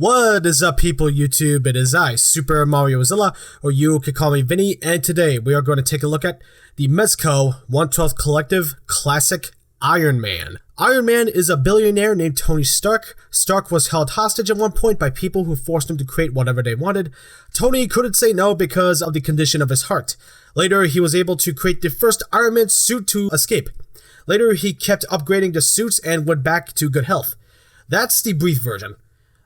What is up, people YouTube? It is I, Super Mariozilla, or you could call me Vinny, and today we are going to take a look at the Mezco 1/12 Collective Classic Iron Man. Iron Man is a billionaire named Tony Stark. Stark was held hostage at one point by people who forced him to create whatever they wanted. Tony couldn't say no because of the condition of his heart. Later, he was able to create the first Iron Man suit to escape. Later, he kept upgrading the suits and went back to good health. That's the brief version.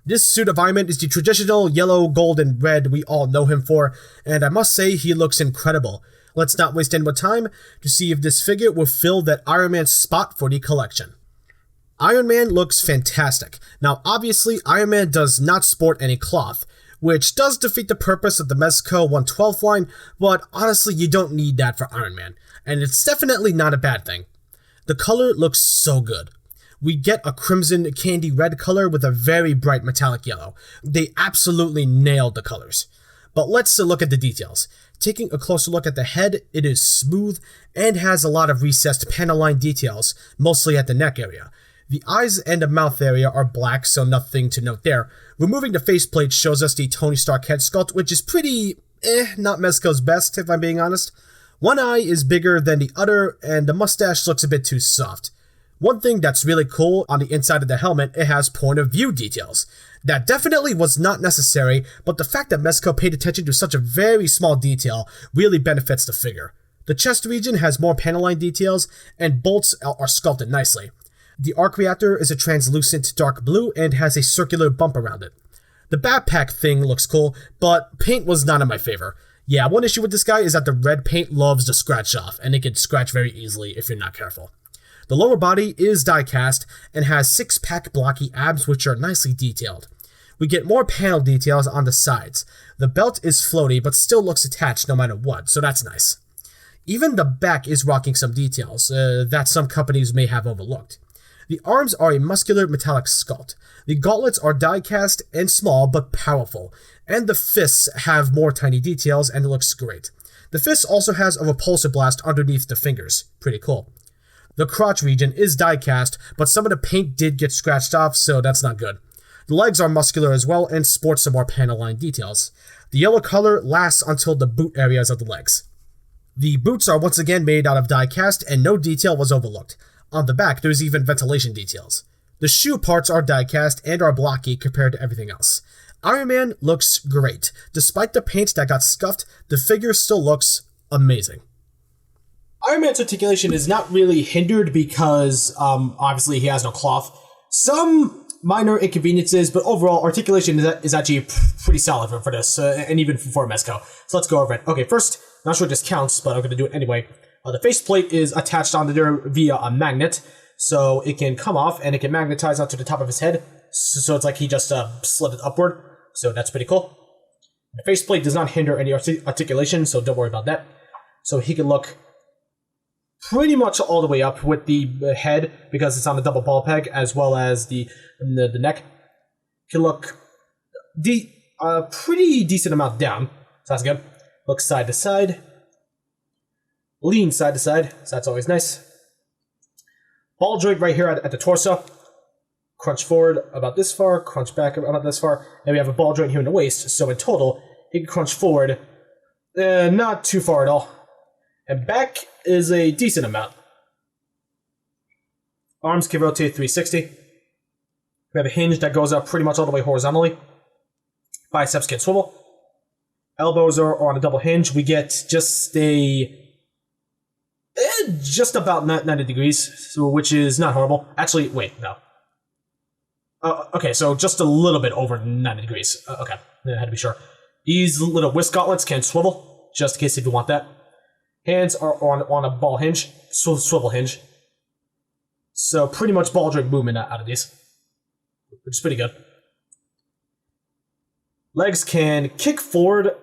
This suit of Iron Man is the traditional yellow, gold, and red we all know him for, and I must say he looks incredible. Let's not waste any more time to see if this figure will fill that Iron Man spot for the collection. Iron Man looks fantastic. Now obviously Iron Man does not sport any cloth, which does defeat the purpose of the Mezco 1/12 line, but honestly you don't need that for Iron Man, and it's definitely not a bad thing. The color looks so good. We get a crimson candy red color with a very bright metallic yellow. They absolutely nailed the colors. But let's look at the details. Taking a closer look at the head, it is smooth and has a lot of recessed panel line details, mostly at the neck area. The eyes and the mouth area are black, so nothing to note there. Removing the faceplate shows us the Tony Stark head sculpt, which is pretty not Mezco's best, if I'm being honest. One eye is bigger than the other, and the mustache looks a bit too soft. One thing that's really cool, on the inside of the helmet, it has point of view details. That definitely was not necessary, but the fact that Mezco paid attention to such a very small detail really benefits the figure. The chest region has more panel line details, and bolts are sculpted nicely. The arc reactor is a translucent dark blue and has a circular bump around it. The backpack thing looks cool, but paint was not in my favor. Yeah, one issue with this guy is that the red paint loves to scratch off, and it can scratch very easily if you're not careful. The lower body is die-cast and has six-pack blocky abs which are nicely detailed. We get more panel details on the sides. The belt is floaty but still looks attached no matter what, so that's nice. Even the back is rocking some details that some companies may have overlooked. The arms are a muscular metallic sculpt. The gauntlets are die-cast and small but powerful, and the fists have more tiny details and it looks great. The fist also has a repulsor blast underneath the fingers. Pretty cool. The crotch region is die-cast, but some of the paint did get scratched off, so that's not good. The legs are muscular as well and sport some more panel line details. The yellow color lasts until the boot areas of the legs. The boots are once again made out of die-cast and no detail was overlooked. On the back, there's even ventilation details. The shoe parts are die-cast and are blocky compared to everything else. Iron Man looks great. Despite the paint that got scuffed, the figure still looks amazing. Iron Man's articulation is not really hindered because, obviously, he has no cloth. Some minor inconveniences, but overall, articulation is actually pretty solid for this, and even for Mezco. So let's go over it. Okay, first, not sure this counts, but I'm going to do it anyway. The faceplate is attached onto there via a magnet, so it can come off and it can magnetize onto the top of his head. So it's like he just slid it upward, so that's pretty cool. The faceplate does not hinder any articulation, so don't worry about that. So he can look pretty much all the way up with the head because it's on a double ball peg, as well as the neck. Can look pretty decent amount down, so that's good. Look side to side, lean side to side, so that's always nice. Ball joint right here at the torso. Crunch forward about this far, crunch back about this far, and we have a ball joint here in the waist, so in total, he can crunch forward not too far at all. And back is a decent amount. Arms can rotate 360. We have a hinge that goes up pretty much all the way horizontally. Biceps can swivel. Elbows are on a double hinge. We get just about 90 degrees, so, which is not horrible. Actually, wait, no. Okay, so just a little bit over 90 degrees. Okay, I had to be sure. These little whisk gauntlets can swivel, just in case if you want that. Hands are on a ball hinge, swivel hinge. So pretty much ball joint movement out of these, which is pretty good. Legs can kick forward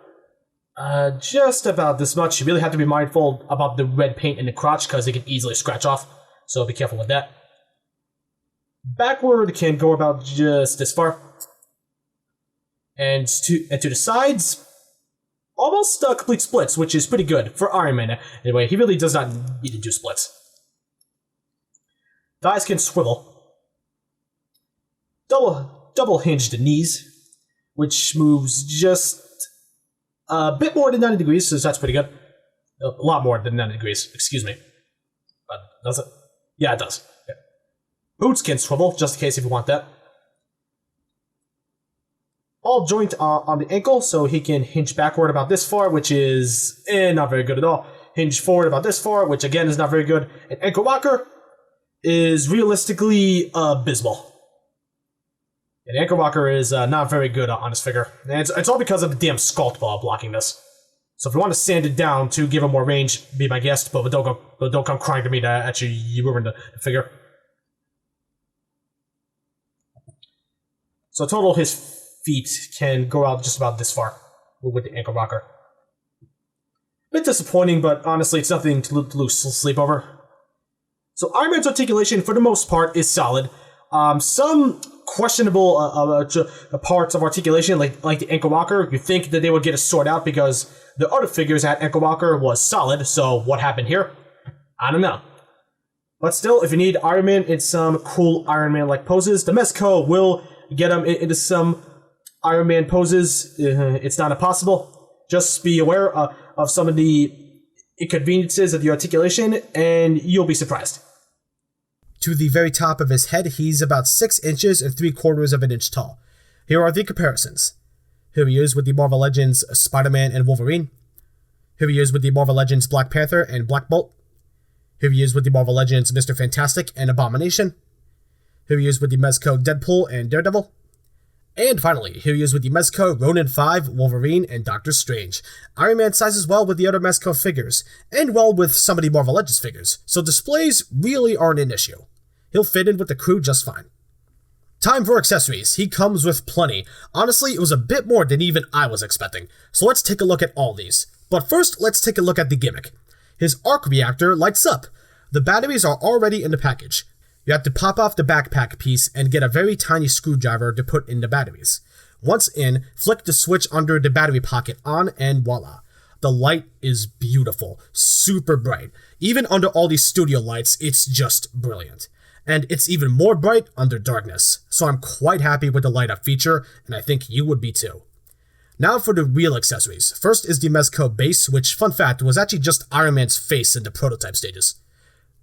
just about this much. You really have to be mindful about the red paint in the crotch because it can easily scratch off, so be careful with that. Backward can go about just this far. And to the sides, almost complete splits, which is pretty good for Iron Man. Anyway, he really does not need to do splits. Thighs can swivel. Double hinged knees. which moves just a bit more than 90 degrees, so that's pretty good. A lot more than 90 degrees, excuse me. But does it? Yeah, it does. Yeah. Boots can swivel, just in case if you want that. All joint on the ankle, so he can hinge backward about this far, which is not very good at all. Hinge forward about this far, which again is not very good. And ankle rocker is realistically abysmal. And ankle rocker is not very good on this figure. And it's all because of the damn sculpt ball blocking this. So if you want to sand it down to give him more range, be my guest, but don't come crying to me that actually you ruined the figure. So total his feet can go out just about this far with the ankle rocker. Bit disappointing, but honestly, it's nothing to lose sleep over. So Iron Man's articulation, for the most part, is solid. Some questionable parts of articulation, like the ankle rocker, you think that they would get a sort out because the other figures at ankle rocker was solid, so what happened here? I don't know. But still, if you need Iron Man in some cool Iron Man-like poses, the Mezco will get him into some Iron Man poses. It's not impossible. Just be aware of some of the inconveniences of the articulation, and you'll be surprised. To the very top of his head, he's about 6 inches and 3/4 of an inch tall. Here are the comparisons. Here he is with the Marvel Legends Spider-Man and Wolverine. Here he is with the Marvel Legends Black Panther and Black Bolt. Here he is with the Marvel Legends Mr. Fantastic and Abomination. Here he is with the Mezco Deadpool and Daredevil. And finally, here he is with the Mezco Ronin 5, Wolverine, and Doctor Strange. Iron Man sizes well with the other Mezco figures, and well with some of the Marvel Legends figures, so displays really aren't an issue. He'll fit in with the crew just fine. Time for accessories. He comes with plenty. Honestly, it was a bit more than even I was expecting, so let's take a look at all these. But first, let's take a look at the gimmick. His arc reactor lights up. The batteries are already in the package. You have to pop off the backpack piece and get a very tiny screwdriver to put in the batteries. Once in, flick the switch under the battery pocket on and voila. The light is beautiful, super bright. Even under all these studio lights, it's just brilliant. And it's even more bright under darkness, so I'm quite happy with the light up feature, and I think you would be too. Now for the real accessories. First is the Mezco base, which, fun fact, was actually just Iron Man's face in the prototype stages.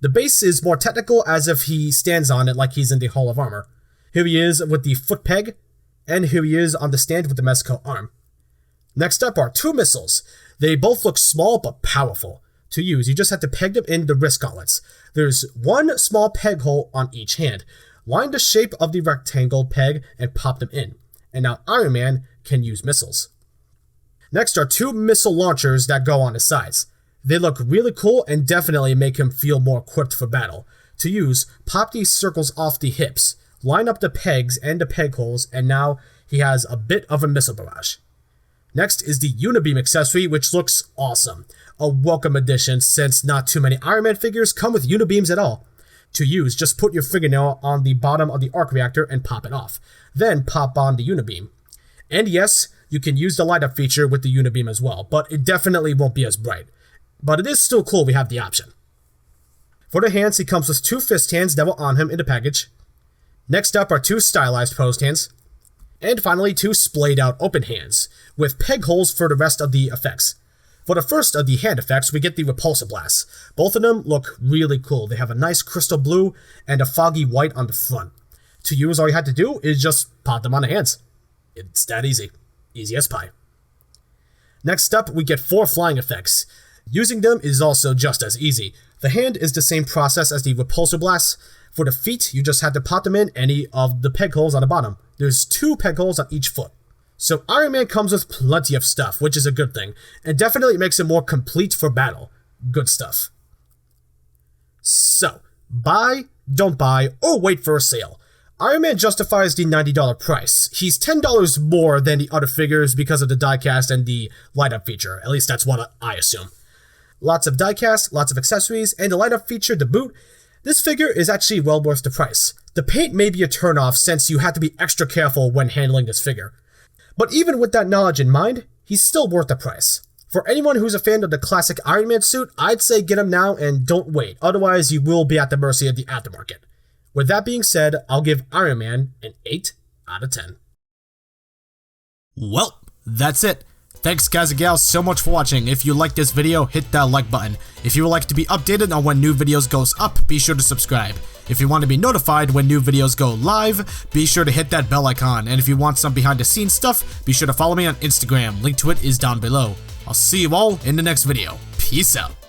The base is more technical, as if he stands on it like he's in the Hall of Armor. Here he is with the foot peg, and here he is on the stand with the Mezco arm. Next up are 2 missiles. They both look small but powerful. To use, you just have to peg them in the wrist gauntlets. There's 1 small peg hole on each hand. Line the shape of the rectangle peg and pop them in. And now Iron Man can use missiles. Next are 2 missile launchers that go on his sides. They look really cool and definitely make him feel more equipped for battle. To use, pop these circles off the hips, line up the pegs and the peg holes, and now he has a bit of a missile barrage. Next is the Unibeam accessory, which looks awesome. A welcome addition since not too many Iron Man figures come with Unibeams at all. To use, just put your fingernail on the bottom of the arc reactor and pop it off. Then pop on the Unibeam. And yes, you can use the light up feature with the Unibeam as well, but it definitely won't be as bright. But it is still cool we have the option. For the hands, he comes with 2 fist hands that will on him in the package. Next up are 2 stylized posed hands. And finally, 2 splayed out open hands, with peg holes for the rest of the effects. For the first of the hand effects, we get the Repulsor Blast. Both of them look really cool. They have a nice crystal blue and a foggy white on the front. To use, all you have to do is just pop them on the hands. It's that easy. Easy as pie. Next up, we get 4 flying effects. Using them is also just as easy. The hand is the same process as the Repulsor Blast. For the feet, you just have to pop them in any of the peg holes on the bottom. There's 2 peg holes on each foot. So Iron Man comes with plenty of stuff, which is a good thing, and definitely makes him more complete for battle. Good stuff. So, buy, don't buy, or wait for a sale. Iron Man justifies the $90 price. He's $10 more than the other figures because of the diecast and the light-up feature. At least that's what I assume. Lots of diecast, lots of accessories, and the light-up feature to boot. This figure is actually well worth the price. The paint may be a turnoff since you have to be extra careful when handling this figure. But even with that knowledge in mind, he's still worth the price. For anyone who's a fan of the classic Iron Man suit, I'd say get him now and don't wait, otherwise you will be at the mercy of the aftermarket. With that being said, I'll give Iron Man an 8 out of 10. Well, that's it. Thanks guys and gals so much for watching. If you liked this video, hit that like button. If you would like to be updated on when new videos goes up, be sure to subscribe. If you want to be notified when new videos go live, be sure to hit that bell icon. And if you want some behind the scenes stuff, be sure to follow me on Instagram. Link to it is down below. I'll see you all in the next video. Peace out.